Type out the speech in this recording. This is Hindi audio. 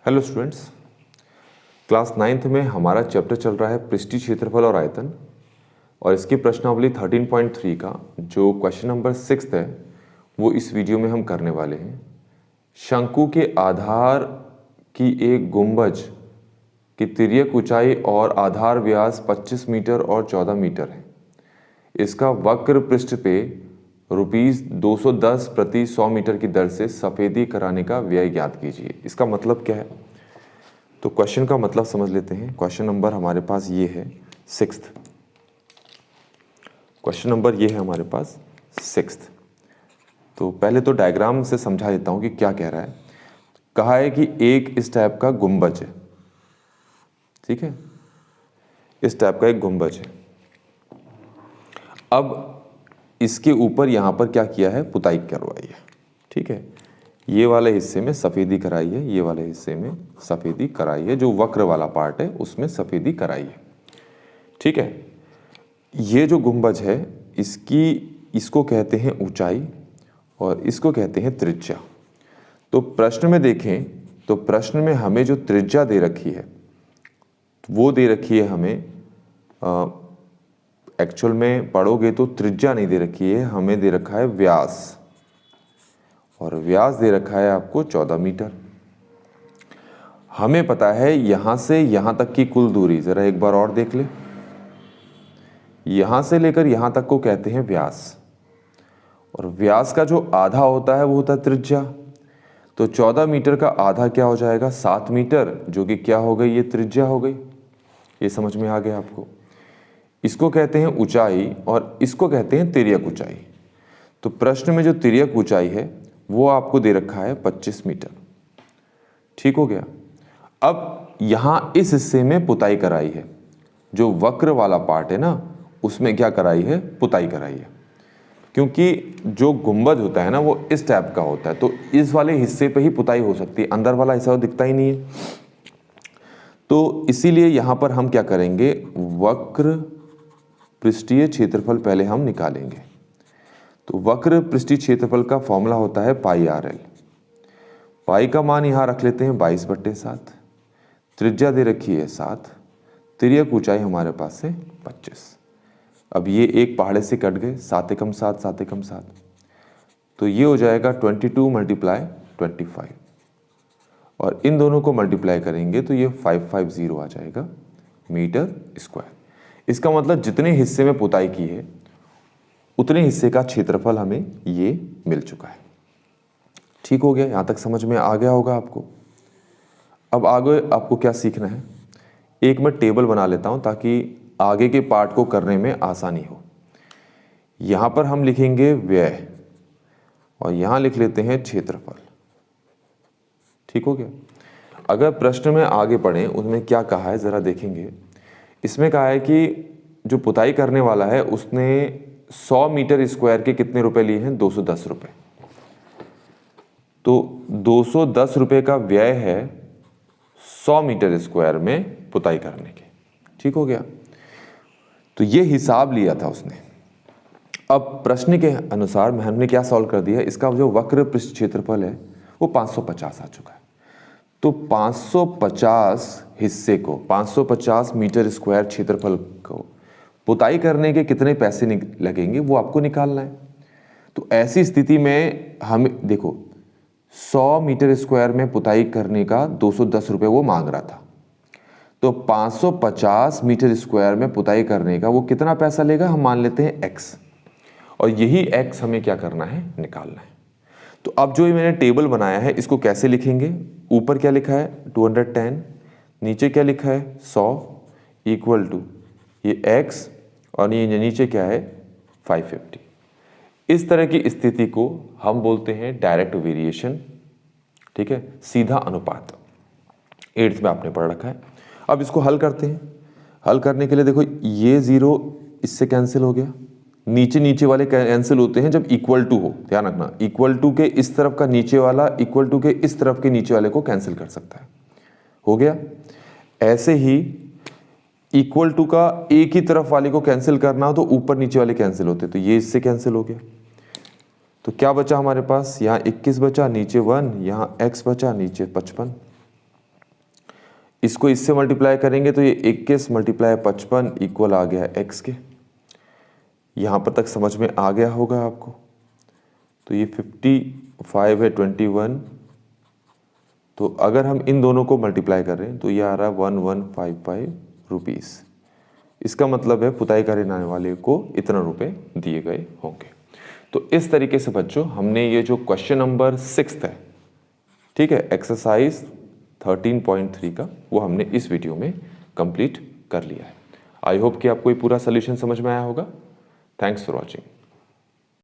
हेलो स्टूडेंट्स, क्लास 9th में हमारा चैप्टर चल रहा है पृष्ठीय क्षेत्रफल और आयतन, और इसकी प्रश्नावली 13.3 का जो क्वेश्चन नंबर 6 है वो इस वीडियो में हम करने वाले हैं। शंकु के आधार की एक गुंबज की तिर्यक ऊंचाई और आधार व्यास 25 मीटर और 14 मीटर है। इसका वक्र पृष्ठ पे ₹210 प्रति 100 मीटर की दर से सफेदी कराने का व्यय ज्ञात कीजिए। इसका मतलब क्या है, तो क्वेश्चन का मतलब समझ लेते हैं। क्वेश्चन नंबर हमारे पास ये है 6th। क्वेश्चन नंबर ये है हमारे पास 6th। तो पहले तो डायग्राम से समझा देता हूं कि क्या कह रहा है। कहा है कि एक इस टाइप का गुंबज है, ठीक है, इस टाइप का एक गुंबज है। अब इसके ऊपर यहां पर क्या किया है, पुताई करवाई है, ठीक है। ये वाले हिस्से में सफेदी कराई है, ये वाले हिस्से में सफेदी कराई है, जो वक्र वाला पार्ट है उसमें सफेदी कराई है, ठीक है। ये जो गुंबज है इसको कहते हैं ऊंचाई और इसको कहते हैं त्रिज्या। तो प्रश्न में देखें तो प्रश्न में हमें जो त्रिज्या दे रखी है वो दे रखी है हमें, एक्चुअल में पढ़ोगे तो त्रिज्या नहीं दे रखी है, हमें दे रखा है व्यास, और व्यास दे रखा है आपको 14 मीटर। हमें पता है यहां से यहां तक की कुल दूरी, जरा एक बार और देख ले, यहां से लेकर यहां तक को कहते हैं व्यास, और व्यास का जो आधा होता है वो होता है त्रिज्या। तो 14 मीटर का आधा क्या हो जाएगा, 7 मीटर, जो कि क्या हो गई, ये त्रिज्या हो गई। ये समझ में आ गया आपको। इसको कहते हैं ऊंचाई और इसको कहते हैं तिर्यक ऊंचाई। तो प्रश्न में जो तिर्यक ऊंचाई है वो आपको दे रखा है 25 मीटर, ठीक हो गया। अब यहां इस हिस्से में पुताई कराई है, जो वक्र वाला पार्ट है ना उसमें क्या कराई है, पुताई कराई है। क्योंकि जो गुंबद होता है ना वो इस टाइप का होता है, तो इस वाले हिस्से पे ही पुताई हो सकती है, अंदर वाला हिस्सा दिखता ही नहीं है। तो इसीलिए यहां पर हम क्या करेंगे, वक्र पृष्ठीय क्षेत्रफल पहले हम निकालेंगे। तो वक्र पृष्ठीय क्षेत्रफल का फॉर्मूला होता है πr/l। पाई का मान यहां रख लेते हैं 22/7, त्रिज्या दे रखी है 7, तिर्यक ऊंचाई हमारे पास है 25। अब ये एक पहाड़े से कट गए, 7 एकम 7, 7 एकम 7, तो ये हो जाएगा 22 × 25, और इन दोनों को मल्टीप्लाई करेंगे तो ये 550 आ जाएगा मीटर स्क्वायर। इसका मतलब जितने हिस्से में पुताई की है उतने हिस्से का क्षेत्रफल हमें ये मिल चुका है, ठीक हो गया। यहां तक समझ में आ गया होगा आपको। अब आगे आपको क्या सीखना है, एक मैं टेबल बना लेता हूं ताकि आगे के पार्ट को करने में आसानी हो। यहां पर हम लिखेंगे व्यय और यहां लिख लेते हैं क्षेत्रफल, ठीक हो गया। अगर प्रश्न में आगे पढ़ें उसमें क्या कहा है जरा देखेंगे। इसमें कहा है कि जो पुताई करने वाला है उसने 100 मीटर स्क्वायर के कितने रुपए लिए हैं, 210 रुपए। तो 210 रुपए का व्यय है 100 मीटर स्क्वायर में पुताई करने के, ठीक हो गया। तो ये हिसाब लिया था उसने। अब प्रश्न के अनुसार हमने क्या सॉल्व कर दिया, इसका जो वक्र पृष्ठ क्षेत्रफल है वो 550 आ चुका है। तो 550 हिस्से को, 550 मीटर स्क्वायर क्षेत्रफल को पुताई करने के कितने पैसे लगेंगे वो आपको निकालना है। तो ऐसी स्थिति में हम देखो 100 मीटर स्क्वायर में पुताई करने का 210 रुपए वो मांग रहा था, तो 550 मीटर स्क्वायर में पुताई करने का वो कितना पैसा लेगा, हम मान लेते हैं x, और यही x हमें क्या करना है, निकालना है। तो अब जो ये मैंने टेबल बनाया है इसको कैसे लिखेंगे, ऊपर क्या लिखा है 210, नीचे क्या लिखा है 100 इक्वल टू ये x, और ये नीचे क्या है 550। इस तरह की स्थिति को हम बोलते हैं डायरेक्ट वेरिएशन, ठीक है, सीधा अनुपात। 8th में आपने पढ़ रखा है। अब इसको हल करते हैं। हल करने के लिए देखो ये 0 इससे कैंसिल हो गया, नीचे वाले कैंसिल होते हैं जब इक्वल टू हो, ध्यान रखना, इक्वल टू के इस तरफ का नीचे वाला इक्वल टू के इस तरफ के नीचे वाले को कैंसिल कर सकता है, हो गया। ऐसे ही इक्वल टू का एक ही तरफ वाले को कैंसिल करना हो तो ऊपर नीचे वाले कैंसिल होते, तो ये इससे कैंसिल हो गया। तो क्या बचा हमारे पास, यहाँ 21 बचा, नीचे 1, यहाँ x बचा, नीचे 55। इसको इससे मल्टीप्लाई करेंगे तो ये 21 मल्टीप्लाई 55 इक्वल आ गया x के। यहाँ पर तक समझ में आ गया होगा आपको। तो ये 55 है 21, तो अगर हम इन दोनों को मल्टीप्लाई कर रहे हैं तो ये आ रहा है 1155 रुपीज़। इसका मतलब है पुताई कराने वाले को इतना रुपए दिए गए होंगे। तो इस तरीके से बच्चों हमने ये जो क्वेश्चन नंबर 6 है, ठीक है, एक्सरसाइज 13.3 का, वो हमने इस वीडियो में कंप्लीट कर लिया है। आई होप कि आपको ये पूरा सोल्यूशन समझ में आया होगा। Thanks for watching.